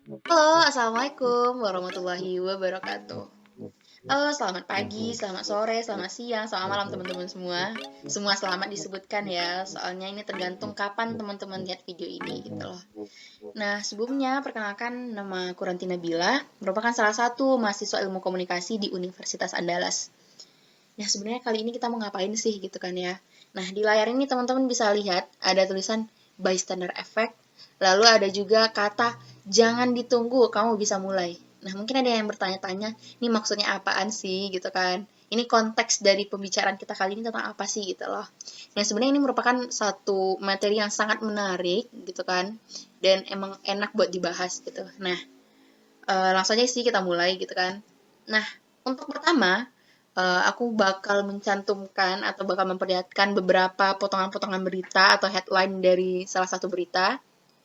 Halo, Assalamualaikum warahmatullahi wabarakatuh. Halo, selamat pagi, selamat sore, selamat siang, selamat malam teman-teman semua. Semua selamat disebutkan ya, soalnya ini tergantung kapan teman-teman lihat video ini gitu loh. Nah, sebelumnya perkenalkan nama aku Ranti Nabila, merupakan salah satu mahasiswa ilmu komunikasi di Universitas Andalas. Nah, sebenarnya kali ini kita mau ngapain sih gitu kan ya. Nah, di layar ini teman-teman bisa lihat ada tulisan bystander effect, lalu ada juga kata jangan ditunggu, kamu bisa mulai. Nah, mungkin ada yang bertanya-tanya, ini maksudnya apaan sih gitu kan. Ini konteks dari pembicaraan kita kali ini tentang apa sih gitu loh. Nah, sebenarnya ini merupakan satu materi yang sangat menarik gitu kan. Dan emang enak buat dibahas gitu. Nah, langsung aja sih kita mulai gitu kan. Nah, untuk pertama, aku bakal mencantumkan atau bakal memperlihatkan beberapa potongan-potongan berita atau headline dari salah satu berita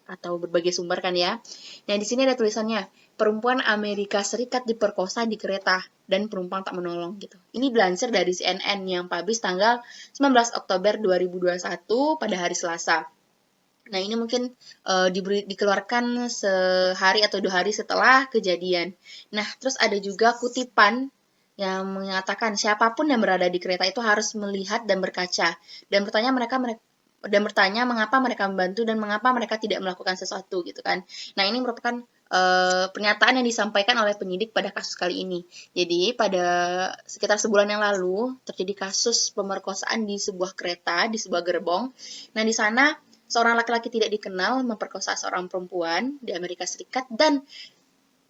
atau berbagai sumber kan ya. Nah, di sini ada tulisannya, perempuan Amerika Serikat diperkosa di kereta dan penumpang tak menolong gitu. Ini dilansir dari CNN yang publish tanggal 19 Oktober 2021 pada hari Selasa. Nah, ini mungkin dikeluarkan sehari atau 2 hari setelah kejadian. Nah, terus ada juga kutipan yang mengatakan siapapun yang berada di kereta itu harus melihat dan berkaca dan bertanya mengapa mereka membantu dan mengapa mereka tidak melakukan sesuatu gitu kan. Nah, ini merupakan pernyataan yang disampaikan oleh penyidik pada kasus kali ini. Jadi, pada sekitar sebulan yang lalu terjadi kasus pemerkosaan di sebuah kereta, di sebuah gerbong. Nah, di sana seorang laki-laki tidak dikenal memperkosa seorang perempuan di Amerika Serikat dan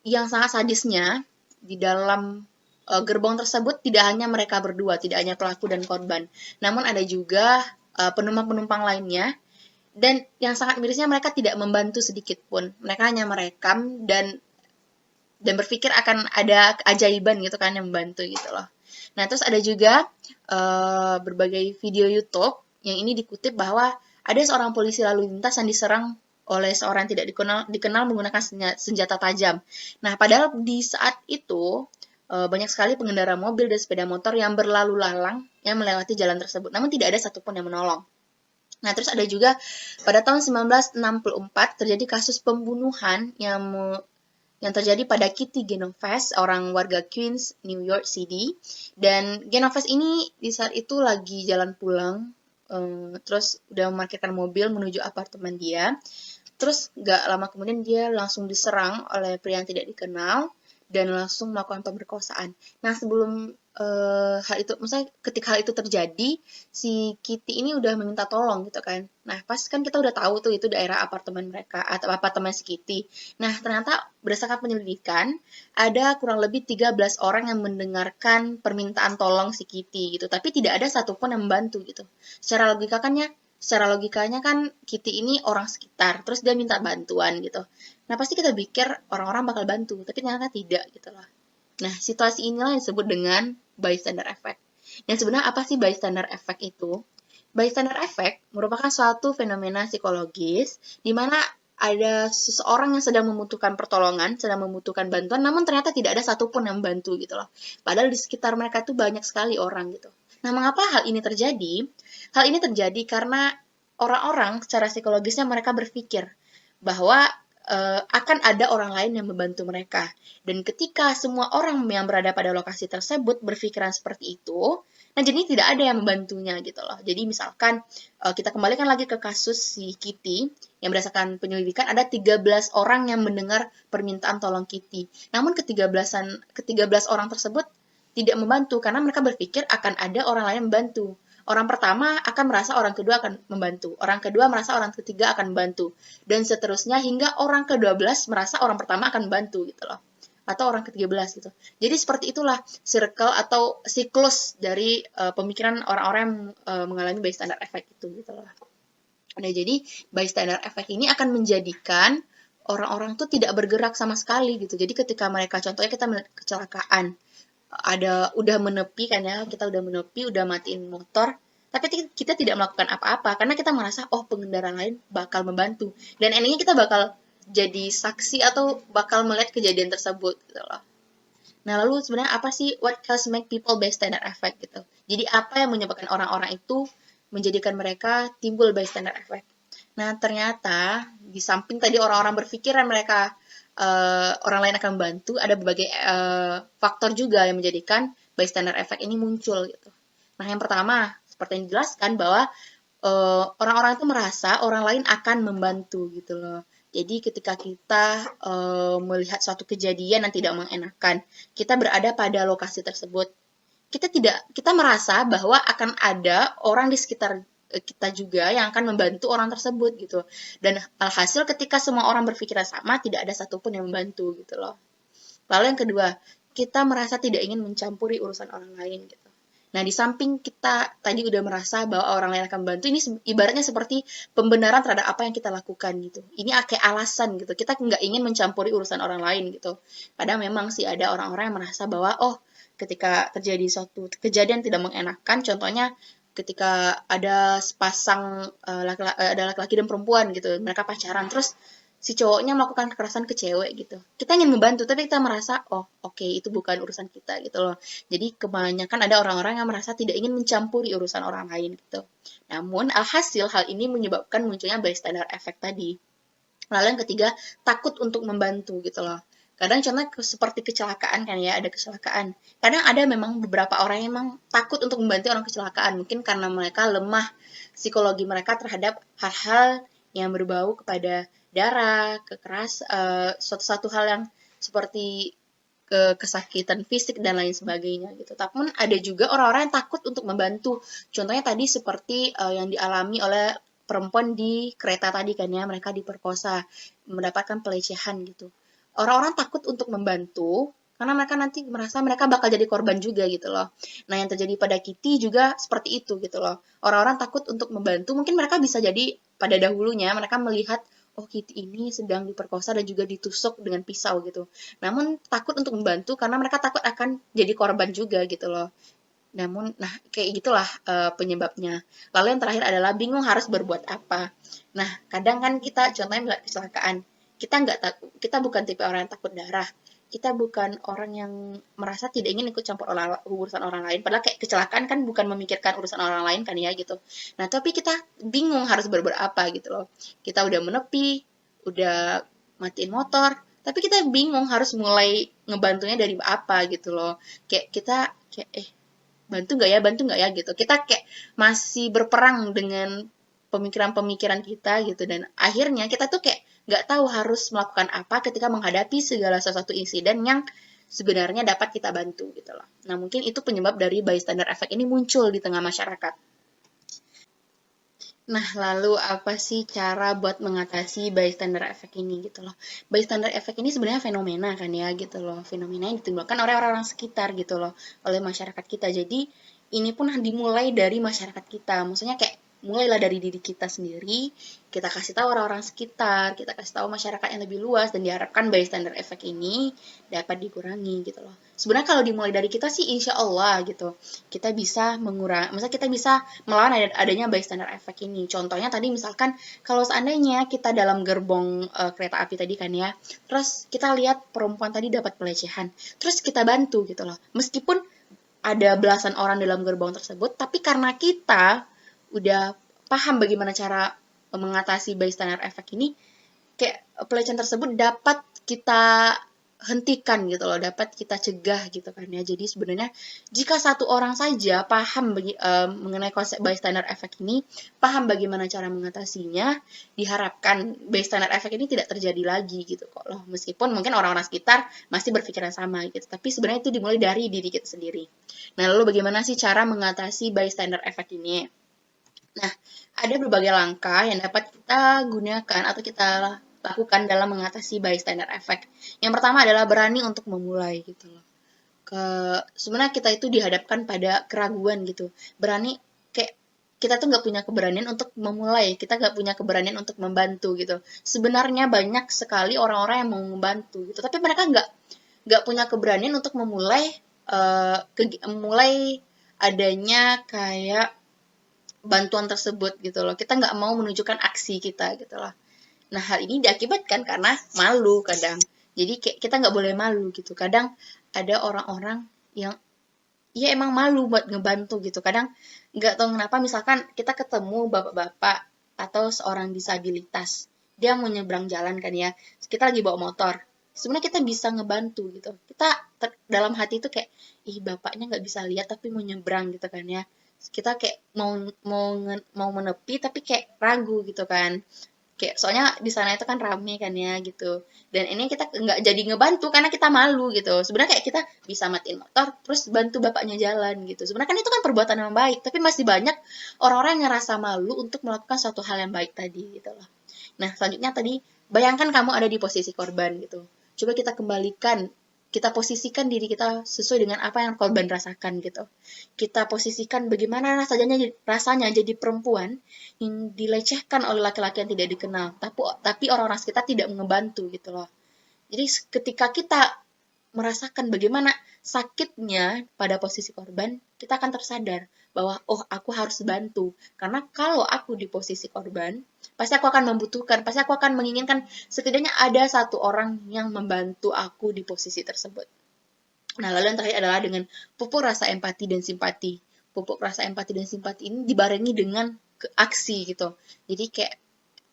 yang sangat sadisnya di dalam gerbong tersebut tidak hanya mereka berdua, tidak hanya pelaku dan korban, namun ada juga penumpang-penumpang lainnya dan yang sangat mirisnya mereka tidak membantu sedikit pun. Mereka hanya merekam dan berpikir akan ada keajaiban gitu kan yang membantu gitu loh. Nah, terus ada juga berbagai video YouTube yang ini dikutip bahwa ada seorang polisi lalu lintas yang diserang oleh seorang yang tidak dikenal menggunakan senjata tajam. Nah, padahal di saat itu banyak sekali pengendara mobil dan sepeda motor yang berlalu lalang yang melewati jalan tersebut. Namun tidak ada satupun yang menolong. Nah, terus ada juga pada tahun 1964 terjadi kasus pembunuhan yang terjadi pada Kitty Genovese, orang warga Queens, New York City. Dan Genovese ini di saat itu lagi jalan pulang, terus udah memarkirkan mobil menuju apartemen dia. Terus gak lama kemudian dia langsung diserang oleh pria yang tidak dikenal dan langsung melakukan pemerkosaan. Nah, sebelum hal itu, maksudnya ketika hal itu terjadi, si Kitty ini udah meminta tolong gitu kan. Nah, pas kan kita udah tahu tuh itu daerah apartemen mereka atau apartemen si Kitty. Nah, ternyata berdasarkan penyelidikan, ada kurang lebih 13 orang yang mendengarkan permintaan tolong si Kitty gitu, tapi tidak ada satupun yang membantu gitu. Secara logikanya kan Kitty ini orang sekitar, terus dia minta bantuan gitu. Nah, pasti kita pikir orang-orang bakal bantu, tapi ternyata tidak gitu loh. Nah, situasi inilah yang disebut dengan bystander effect. Dan sebenarnya apa sih bystander effect itu? Bystander effect merupakan suatu fenomena psikologis di mana ada seseorang yang sedang membutuhkan pertolongan, sedang membutuhkan bantuan, namun ternyata tidak ada satupun yang membantu gitu loh. Padahal di sekitar mereka tuh banyak sekali orang gitu. Nah, mengapa hal ini terjadi? Hal ini terjadi karena orang-orang secara psikologisnya mereka berpikir bahwa akan ada orang lain yang membantu mereka. Dan ketika semua orang yang berada pada lokasi tersebut berpikiran seperti itu, nah jadi tidak ada yang membantunya gitu loh. Jadi misalkan kita kembalikan lagi ke kasus si Kitty, yang berdasarkan penyelidikan ada 13 orang yang mendengar permintaan tolong Kitty. Namun ke-13 orang tersebut tidak membantu karena mereka berpikir akan ada orang lain yang membantu. Orang pertama akan merasa orang kedua akan membantu, orang kedua merasa orang ketiga akan membantu, dan seterusnya hingga orang ke-12 merasa orang pertama akan membantu gitu loh. Atau orang ke-13 gitu. Jadi seperti itulah circle atau siklus dari pemikiran orang-orang yang mengalami bystander effect itu gitu loh. Nah, jadi bystander effect ini akan menjadikan orang-orang tuh tidak bergerak sama sekali gitu. Jadi ketika mereka contohnya kita melihat kecelakaan, udah menepi kan ya, kita udah menepi, udah matiin motor, tapi kita tidak melakukan apa-apa karena kita merasa oh pengendara lain bakal membantu dan endingnya kita bakal jadi saksi atau bakal melihat kejadian tersebut gitu loh. Nah, lalu sebenarnya apa sih what cause make people bystander effect gitu? Jadi apa yang menyebabkan orang-orang itu menjadikan mereka timbul bystander effect? Nah, ternyata di samping tadi orang-orang berpikiran mereka orang lain akan membantu, ada berbagai faktor juga yang menjadikan bystander effect ini muncul gitu. Nah, yang pertama seperti yang dijelaskan bahwa orang-orang itu merasa orang lain akan membantu gitu loh. Jadi ketika kita melihat suatu kejadian yang tidak mengenakan, kita berada pada lokasi tersebut, kita merasa bahwa akan ada orang di sekitar kita juga yang akan membantu orang tersebut gitu. Dan alhasil ketika semua orang berpikiran sama, tidak ada satupun yang membantu gitu loh. Lalu yang kedua, kita merasa tidak ingin mencampuri urusan orang lain gitu. Nah, di samping kita tadi udah merasa bahwa orang lain akan membantu, ini ibaratnya seperti pembenaran terhadap apa yang kita lakukan gitu. Ini kayak alasan gitu. Kita nggak ingin mencampuri urusan orang lain gitu. Padahal memang sih ada orang-orang yang merasa bahwa, oh, ketika terjadi suatu kejadian tidak mengenakan, contohnya ketika ada sepasang ada laki-laki dan perempuan gitu, mereka pacaran, terus si cowoknya melakukan kekerasan ke cewek gitu. Kita ingin membantu, tapi kita merasa, oh oke, itu bukan urusan kita gitu loh. Jadi kebanyakan ada orang-orang yang merasa tidak ingin mencampuri urusan orang lain gitu. Namun alhasil hal ini menyebabkan munculnya bystander effect tadi. Lalu yang ketiga, takut untuk membantu gitu loh. Kadang contohnya seperti kecelakaan kan ya, ada kecelakaan. Kadang ada memang beberapa orang yang memang takut untuk membantu orang kecelakaan. Mungkin karena mereka lemah psikologi mereka terhadap hal-hal yang berbau kepada darah, suatu hal yang seperti kesakitan fisik dan lain sebagainya gitu. Tapi ada juga orang-orang yang takut untuk membantu. Contohnya tadi seperti yang dialami oleh perempuan di kereta tadi kan ya, mereka diperkosa, mendapatkan pelecehan gitu. Orang-orang takut untuk membantu karena mereka nanti merasa mereka bakal jadi korban juga gitu loh. Nah, yang terjadi pada Kitty juga seperti itu gitu loh. Orang-orang takut untuk membantu, mungkin mereka bisa jadi pada dahulunya mereka melihat oh Kitty ini sedang diperkosa dan juga ditusuk dengan pisau gitu. Namun takut untuk membantu karena mereka takut akan jadi korban juga gitu loh. Namun, nah kayak gitulah penyebabnya. Lalu yang terakhir adalah bingung harus berbuat apa. Nah, kadang kan kita contohnya melihat kecelakaan, kita bukan tipe orang yang takut darah. Kita bukan orang yang merasa tidak ingin ikut campur urusan orang lain. Padahal kayak kecelakaan kan bukan memikirkan urusan orang lain kan ya gitu. Nah, tapi kita bingung harus berbuat apa gitu loh. Kita udah menepi, udah matiin motor, tapi kita bingung harus mulai ngebantunya dari apa gitu loh. Kayak kita kayak bantu nggak ya gitu. Kita kayak masih berperang dengan pemikiran-pemikiran kita gitu, dan akhirnya kita tuh kayak nggak tahu harus melakukan apa ketika menghadapi segala sesuatu insiden yang sebenarnya dapat kita bantu gitu loh. Nah, mungkin itu penyebab dari bystander effect ini muncul di tengah masyarakat. Nah, lalu apa sih cara buat mengatasi bystander effect ini gitu loh. Bystander effect ini sebenarnya fenomena kan ya gitu loh. Fenomena yang ditimbulkan oleh orang-orang sekitar gitu loh, oleh masyarakat kita. Jadi ini pun dimulai dari masyarakat kita. Maksudnya kayak mulailah dari diri kita sendiri, kita kasih tahu orang-orang sekitar, kita kasih tahu masyarakat yang lebih luas, dan diharapkan bystander effect ini dapat dikurangi gitu loh. Sebenarnya kalau dimulai dari kita sih insya Allah gitu, kita bisa mengurangi, misalnya kita bisa melawan adanya bystander effect ini. Contohnya tadi misalkan kalau seandainya kita dalam gerbong kereta api tadi kan ya, terus kita lihat perempuan tadi dapat pelecehan, terus kita bantu gitu loh. Meskipun ada belasan orang dalam gerbong tersebut, tapi karena kita udah paham bagaimana cara mengatasi bystander effect ini, kayak pelecehan tersebut dapat kita hentikan gitu loh, dapat kita cegah gitu kan ya. Jadi sebenarnya jika satu orang saja paham mengenai konsep bystander effect ini, paham bagaimana cara mengatasinya, diharapkan bystander effect ini tidak terjadi lagi gitu kok loh. Meskipun mungkin orang-orang sekitar masih berpikiran sama gitu, tapi sebenarnya itu dimulai dari diri kita sendiri. Nah, lalu bagaimana sih cara mengatasi bystander effect ini? Nah, ada berbagai langkah yang dapat kita gunakan atau kita lakukan dalam mengatasi bystander effect. Yang pertama adalah berani untuk memulai gitu loh. Sebenarnya kita itu dihadapkan pada keraguan gitu. Berani kayak kita tuh nggak punya keberanian untuk memulai, kita nggak punya keberanian untuk membantu gitu. Sebenarnya banyak sekali orang-orang yang mau membantu gitu, tapi mereka nggak punya keberanian untuk mulai adanya kayak bantuan tersebut gitu loh. Kita nggak mau menunjukkan aksi kita gitu loh. Nah, hal ini diakibatkan karena malu kadang. Jadi kayak kita nggak boleh malu gitu. Kadang ada orang-orang yang ya emang malu buat ngebantu gitu. Kadang nggak tahu kenapa misalkan kita ketemu bapak-bapak atau seorang disabilitas. Dia mau nyebrang jalan kan ya. Kita lagi bawa motor. sebenarnya kita bisa ngebantu gitu. Kita dalam hati itu kayak, ih bapaknya nggak bisa lihat tapi mau nyebrang gitu kan ya. Kita kayak mau menepi tapi kayak ragu gitu kan. Kayak soalnya di sana itu kan rame kan ya gitu. Dan ini kita nggak jadi ngebantu karena kita malu gitu. Sebenarnya kayak kita bisa matiin motor terus bantu bapaknya jalan gitu. Sebenarnya kan itu kan perbuatan yang baik, tapi masih banyak orang-orang yang ngerasa malu untuk melakukan suatu hal yang baik tadi gitu loh. Nah, selanjutnya tadi bayangkan kamu ada di posisi korban gitu. Coba kita kembalikan, kita posisikan diri kita sesuai dengan apa yang korban rasakan gitu. Kita posisikan bagaimana rasanya jadi perempuan yang dilecehkan oleh laki-laki yang tidak dikenal, tapi orang-orang sekitar tidak membantu gitu loh. Jadi ketika kita merasakan bagaimana sakitnya pada posisi korban, kita akan tersadar bahwa oh aku harus bantu. Karena kalau aku di posisi korban, pasti aku akan membutuhkan, pasti aku akan menginginkan setidaknya ada satu orang yang membantu aku di posisi tersebut. Nah, lalu yang terakhir adalah dengan pupuk rasa empati dan simpati. Pupuk rasa empati dan simpati ini dibarengi dengan aksi gitu. Jadi kayak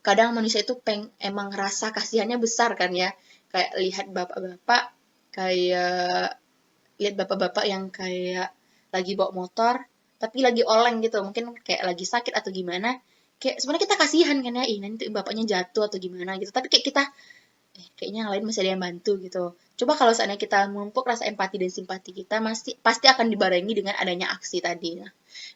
kadang manusia itu emang rasa kasihannya besar kan ya. Kayak lihat bapak-bapak kayak lihat bapak-bapak yang kayak lagi bawa motor tapi lagi oleng gitu, mungkin kayak lagi sakit atau gimana, kayak sebenarnya kita kasihan kan ya, ih nanti bapaknya jatuh atau gimana gitu, tapi kayak kita kayaknya yang lain masih ada yang bantu gitu. Coba kalau seandainya kita memupuk rasa empati dan simpati kita, pasti akan dibarengi dengan adanya aksi tadi.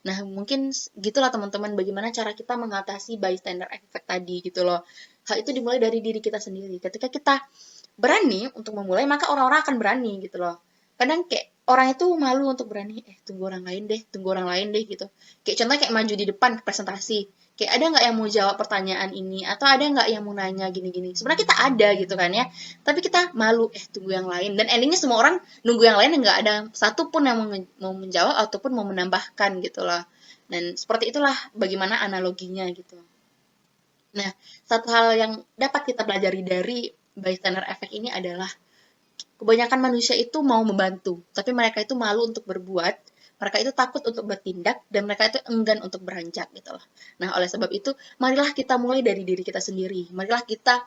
Nah, mungkin gitulah teman-teman bagaimana cara kita mengatasi bystander effect tadi gitu loh. Hal itu dimulai dari diri kita sendiri. Ketika kita berani untuk memulai, maka orang-orang akan berani gitu loh. Kadang kayak orang itu malu untuk berani, tunggu orang lain deh, tunggu orang lain deh gitu. Kayak contohnya kayak maju di depan presentasi. Kayak ada nggak yang mau jawab pertanyaan ini, atau ada nggak yang mau nanya gini-gini. Sebenarnya kita ada gitu kan ya, tapi kita malu, tunggu yang lain. Dan endingnya semua orang nunggu yang lain, nggak ada satupun yang mau menjawab ataupun mau menambahkan gitu loh. Dan seperti itulah bagaimana analoginya gitu. Nah, satu hal yang dapat kita pelajari dari bystander effect ini adalah kebanyakan manusia itu mau membantu, tapi mereka itu malu untuk berbuat, mereka itu takut untuk bertindak, dan mereka itu enggan untuk beranjak gitu loh. Nah, oleh sebab itu, marilah kita mulai dari diri kita sendiri. Marilah kita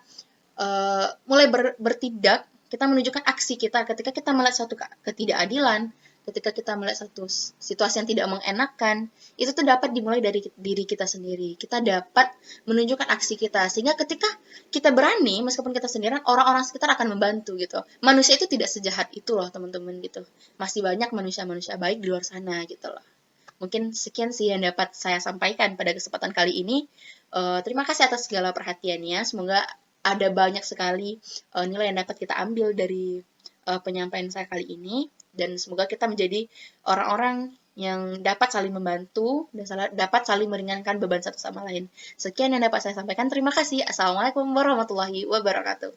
mulai bertindak, kita menunjukkan aksi kita ketika kita melihat suatu ketidakadilan, ketika kita melihat satu situasi yang tidak mengenakan, itu tuh dapat dimulai dari diri kita sendiri. Kita dapat menunjukkan aksi kita, sehingga ketika kita berani, meskipun kita sendirian, orang-orang sekitar akan membantu gitu. Manusia itu tidak sejahat itu loh teman-teman gitu. Masih banyak manusia-manusia baik di luar sana gitu loh. Mungkin sekian sih yang dapat saya sampaikan pada kesempatan kali ini. Terima kasih atas segala perhatiannya. Semoga ada banyak sekali nilai yang dapat kita ambil dari penyampaian saya kali ini. Dan semoga kita menjadi orang-orang yang dapat saling membantu dan dapat saling meringankan beban satu sama lain. Sekian yang dapat saya sampaikan. Terima kasih. Assalamualaikum warahmatullahi wabarakatuh.